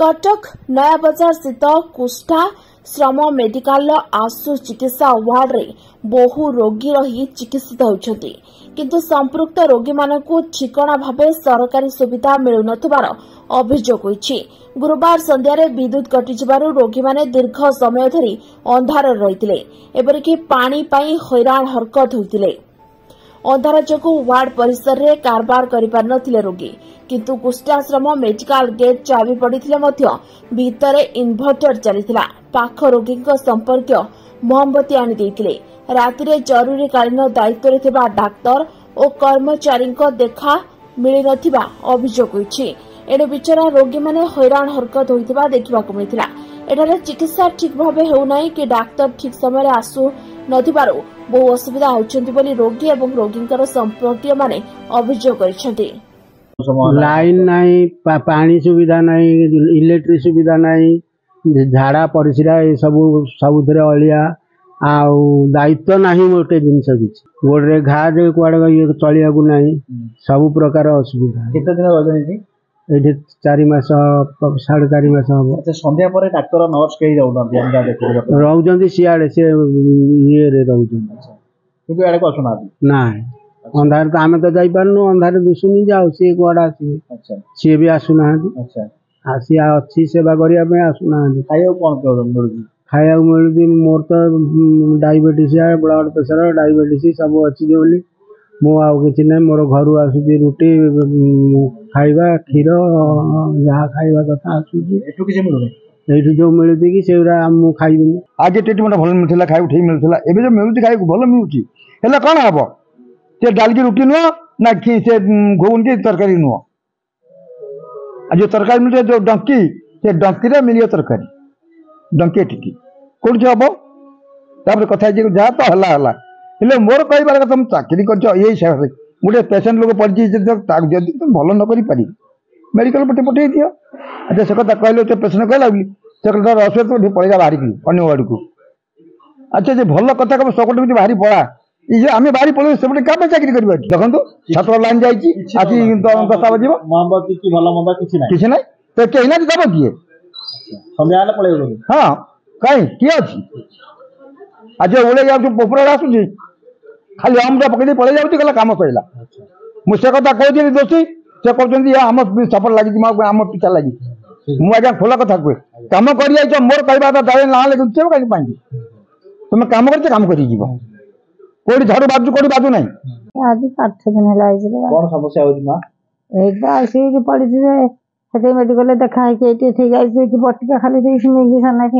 कटक नया बजार स्थित कुष्ठा श्रम मेडिकल आशु चिकित्सा वार्ड रे बहु रोगी रही चिकित्सित होती किंतु संपृक्त रोगी मानकु ठिकणा भावे सरकारी सुविधा मिलु नथिबार अभियोग होईछि। गुरुवार संध्यारे विद्युत कटिजिबारु रोगी माने दीर्घ समय धरी अंधार रहितिले एपरिकि पानी पाई हैरान हरकत होइतिले। अंधार जोगु वार्ड परिसर रे कारबार करिपार नथिले रोगी किंतु कुष्ठाश्रम मेडिकल गेट चाबी पड़िथिले मध्य भितरे इन्भर्टर चलिथिला। पाख रोगी संपर्क मोमबत्ती आनी देइथिले। रातिरे जरूरीकालीन दायित्व रे थिबा डाक्तर और कर्मचारी देखा मिली नथिबा अभियोग होईछि। एने बिचरा रोगी माने हैरान हरकत होइथिबा देखिबाकु मिलिथिला। एठारे चिकित्सा ठीक भावे हेउनाई कि डाक्तर ठीक समय आसु नथिबारु बहु असुविधा होउछन्ति बोली रोगी एवं रोगींकर संपर्कीय माने अभियोग करिसेंति। लाइन नहीं, पानी सुविधा नहीं, इलेक्ट्रिक सुविधा नहीं, झाड़ा परिस्रा सबुरे अलिया आउ दायित्व नहीं। गोटे जिनस किसी गोटे घा कड़े चलिया नहीं, सब प्रकार असुविधा। केते दिन रही ये 4 मास 4.5 मास हम। अच्छा, संध्या पर डाक्तर नर्स कहीं रोचे सियाड़े से ये रोचे ना अंधार तो आम तो जापारू अंधार दिशुनी जाऊ सी कड़ा आसवे सी भी आसुना सी अच्छी सेवा करने आसुना खाया मिलूँ। मोर तो डायबिटीज ब्लड प्रेशर डायबिटीज सब अच्छी बोली मु कि ना मोर घर आसूँ रुटी खाइबा क्षीर जहाँ खाइबा कथा आसूँ जो मिलूँ कि से खाइबी। आगे ट्रिटमेंट भल मिलता खाई ठीक मिलता एवं जो मिलूँ खाई भल मिलूँ कौन हम से डाल की रुटी नुह ना से घुगुन की तरकारी नुह जो तरकारी मिलते जो डंकी से डंकी मिले तरकारी डंकी टिकी कौन हम तापर कथा जहाँ तो है मोर कह कथा तुम चाकरी कर हिसाब से गोटे पेसेंट लोग पड़ी जदि तुम भल न कर मेडिकल पटे पठे दियो। अच्छा से कथा कहले तो पेसेंट कहला से कथा असुविधा तो पलैया बाहर की अन्य वार्ड को। अच्छा जो भल कथा कह सकट बाहरी पड़ा ये आम बाहरी पड़े से क्या चाकरी कर देखो छात्र लाइन जाइए 10टा बजे किसी ना तो कहीं ना दब किए हाँ कहीं किए अच्छी आज ओले जा पोपड़ा आसूँ खाली आमटा पकड़ पड़े जाऊँगा कम सैला मुझे कथा कहती दोषी से कहते आम सपोर्ट लगी आम पिछा लगी मुझे खोला कथा कहे कम कर मोर कहवा ना लगे कहीं तुम कम कर कम कर कोड़ी झाड़ू बाजू कोड़ी बाजू नहीं आज 8 दिन है कौन समस्या होची मां एक आसी पड़ी से मेडिकल देखा है कि ठीक है कि बटिका खाली देख इंजेक्शन नहीं कि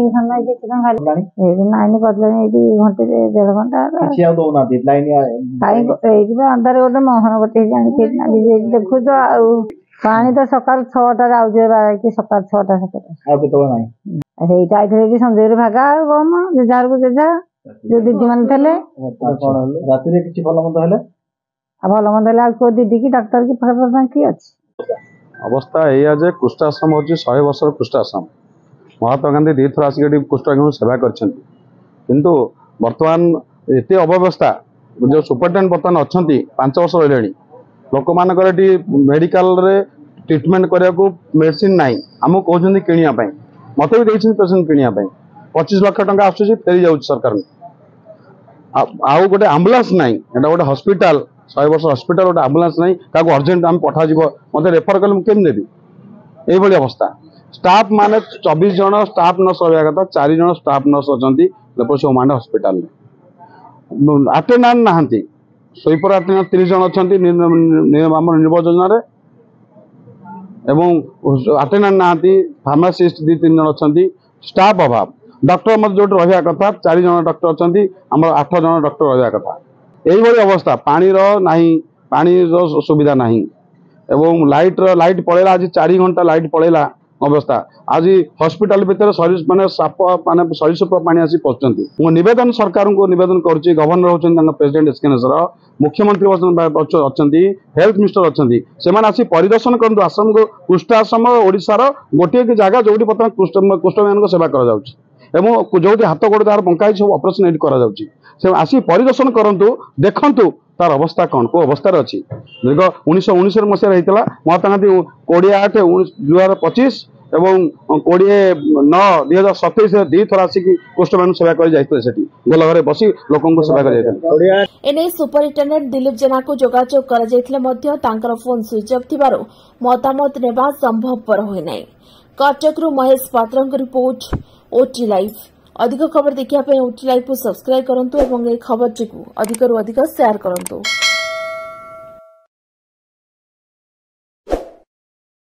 खाली ए नाइन करले एटी घंटे 1.5 घंटा किछि आ दो ना लाइन काई एटी अंदर गोटे मोहन गोटे जानी के ना देखु तो पानी तो सकाल 6टा रे आउजे कि सकाल 6टा आ के तो नहीं एई टाइम रे संजय भागा कम जे जार को जे जो दीदी मान थे रात किसी भल मंद भल मंद को दीदी की डाक्तर की फरफर की अच्छी अवस्था या जे कुष्ठाश्रम हूँ 100 वर्षर कुष्ठाश्रम महात्मा गांधी 2 थर आसिक कुष्ठरोगी सेवा किंतु बर्तमान एत अव्यवस्था जो सुपरिटेडेंट बर्तमान अच्छा 5 वर्ष रही लोक मान मेडिकल ट्रिटमेंट करने को मेडिसिन ना आमको कहते किणापी मत भी देखते पेसेंट किणापी 25 लाख टंका आसूँ फेरी जाऊँ सरकार आउ गोटे आम्बुलांस नाई एटा गोटे हॉस्पिटल 100 वर्ष हॉस्पिटल गोटे आम्बुलांस नाई ताको अर्जेंट आम पठा मत रेफर कले केम देवी ये अवस्था स्टाफ माने 24 जन स्टाफ नर्स रहा कथा 4 जन स्टाफ नर्स अच्छा से माने हॉस्पिटल अटेंडेंट नहांती स्वीपर अटेंडेंट 30 जन अच्छा आम निर्भर योजन अटेंडेंट नहांती फार्मासीस्ट 2-3 जन अच्छा स्टाफ अभाव डॉक्टर मत जो रहा कथा 4 जन डॉक्टर अच्छा आम 8 जन डॉक्टर रहा कथा यही अवस्था पानी पानी सुविधा नहीं एवं लाइट पड़ेगा आज 4 घंटा लाइट पड़ेगा अवस्था आज हॉस्पिटल भितर माने साप माने सरीसृप पानी आसी पहुंचती निवेदन सरकार को निवेदन करुच्ची गवर्नर होती प्रेसिडेंट एसकेनेश्वर मुख्यमंत्री अच्छा हेल्थ मिनिस्टर अच्छा से आसी परिदर्शन करूँ आश्रम को कुष्ठाश्रम ओडिशार गोटे जगह जो बर्तमान कुष्ठ मान सेवा करा जो हाथ गोड़ तार बंकाई सब ऑपरेशन एट करा आसी परिदर्शन करूँ देखु तार अवस्था कौन को अवस्था अच्छी दीर्घ 1919 मसीह महात्मा गांधी 28/2025 एवं 20/9/2027 दी थर आसिक पोस्टमैन सेवा कर जाते गोल घरे बसी लोक सेवा कर एने सुपरिटेडेंट दिलीप जेना को जोगाजोग कर फोन स्विच ऑफ थिबारु मतामत नेबा संभवपर होई नै। कटकरू महेश पात्र रिपोर्ट ओटी लाइव। अधिक खबर देखिया ओटी लाइव को सब्सक्राइब करंतु एवं ए खबर टिकु अधिकरू अधिक शेयर करंतु।